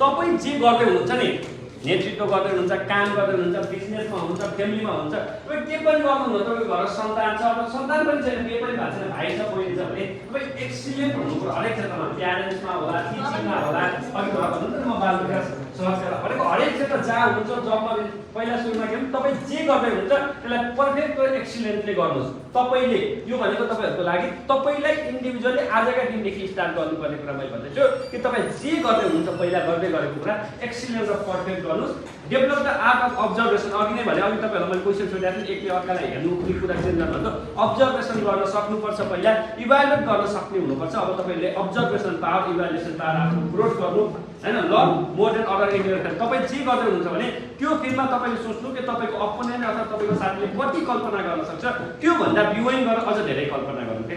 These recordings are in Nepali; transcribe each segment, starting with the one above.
तपाईँ जे गर्दै हुनुहुन्छ नि, नेतृत्व गर्दै हुनुहुन्छ, काम गर्दै हुनुहुन्छ, बिजनेसमा हुनुहुन्छ, फ्यामिलीमा हुनुहुन्छ, तपाईँ के पनि गर्नुहुन्न, तपाईँको घर सन्तान छ, अब सन्तान पनि छैन, केही पनि भएको छैन, भाइ छ, बहिनी छ भने तपाईँ एक्सिलेन्ट हुनुपर्छ हरेक क्षेत्रमा, प्यारेन्ट्समा होला, टिचिङमा होला, अघि भएर भन्नु नि त म बाल विकास सहकार्य भनेको हरेक क्षेत्र जहाँ हुन्छ, जबमा पहिला सुरुमा के भने तपाईँ जे गर्दै हुनुहुन्छ त्यसलाई पर्फेक्ट र एक्सिलेन्टले गर्नुहोस्। तपाईँले यो भनेको तपाईँहरूको लागि तपाईँलाई इन्डिभिजुअली आजका दिनदेखि स्टार्ट गर्नुपर्ने कुरा मैले भन्दैछु कि तपाईँ जे गर्दै हुनुहुन्छ पहिला गर्दै गरेको कुरा एक्सिलेन्ट र पर्फेक्ट गर्नुहोस्। Develop the art of observation, अघि नै भने, अघि तपाईँहरूलाई मैले क्वेसन सोधेको थिएँ, एकले अर्कालाई हेर्नु, कुनै कुरा चेन्ज गर्नु, अब्जर्भेसन गर्न सक्नुपर्छ, पहिला इभ्यालुएट गर्न सक्ने हुनुपर्छ। अब तपाईँले अब्जर्भेसन पावर, इभ्यालुएसन पावर आफ्नो ग्रोथ गर्नु हैन, love more than other individual. तपाईँ जे गर्दै हुनुहुन्छ भने त्यो फिल्डमा तपाईँले सोच्नु कि तपाईँको अपोनेन्ट अथवा तपाईँको साथीले कति कल्पना गर्न सक्छ, त्योभन्दा बियोइङ गरेर अझ धेरै कल्पना गर्नु के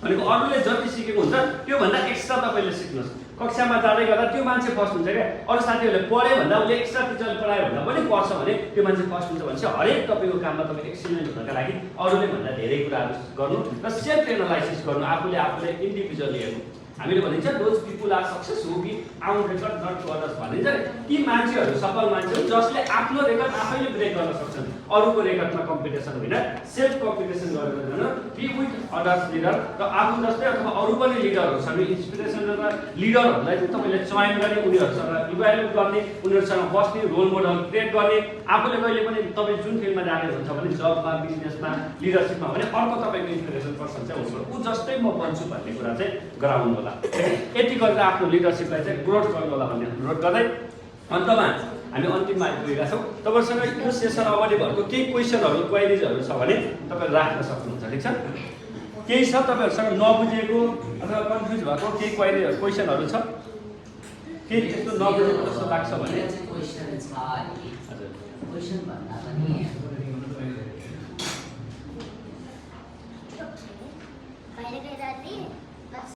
भनेको अरूले जति सिकेको हुन्छ त्योभन्दा एक्स्ट्रा तपाईँले सिक्नुहोस्। कक्षामा जाँदै गर्दा त्यो मान्छे फर्स्ट हुन्छ क्या, अरू साथीहरूले पढ्यो भन्दा उसले एक्स्ट्रा टिचरले पढायो भन्दा पनि पढ्छ भने त्यो मान्छे फर्स्ट हुन्छ भनेपछि हरेक तपाईँको काममा तपाईँ एक्सिलेन्ट हुनका लागि अरूले भन्दा धेरै कुराहरू गर्नु र सेल्फ एनालाइसिस गर्नु, आफूले इन्डिभिजुअली हेर्नु। हामीले भनिन्छ those people are success who be out record not to others भनिन्छ नि, ती मान्छेहरू सफल मान्छेहरू जसले आफ्नो रेकर्ड आफैले ब्रेक गर्न सक्छन्, अरूको रेकर्डमा कम्पिटिसन होइन, सेल्फ कम्पिटिसन गरेर जानु, बी विथ अदर्स लिडर। र आफू जस्तै अथवा अरू पनि लिडरहरू छन्, इन्सपिरेसनल लिडरहरूलाई चाहिँ तपाईँले चयन गर्ने, उनीहरूसँग इभ्यालुएट गर्ने, उनीहरूसँग बस्ने, रोल मोडल क्रिएट गर्ने। आफूले कहिले पनि तपाईँ जुन फिल्डमा जाने हुन्छ भने जबमा, बिजनेसमा, लिडरसिपमा भने अर्को तपाईँको इन्सपिरेसन पर्सन चाहिँ हुनुहुन्छ, ऊ जस्तै म बन्छु भन्ने कुरा चाहिँ गराउनु होला। यति गरेर आफ्नो लिडरसिपलाई चाहिँ ग्रोथ गर्नु होला भन्ने अनुरोध गर्दै अन्तमा हामी अन्तिममा आइपुगेका छौँ। तपाईँसँग यो सेसन अगाडि भएको केही क्वेसनहरू, क्वेरिजहरू छ भने तपाईँले राख्न सक्नुहुन्छ, ठिक छ? केही छ तपाईँहरूसँग नबुझेको अथवा कन्फ्युज भएको केही क्वेसनहरू छ, केही त्यस्तो नबुझेको जस्तो लाग्छ भने? क्वेसन छ हजुर, क्वेसन भन्दा पनि बाहिर गएर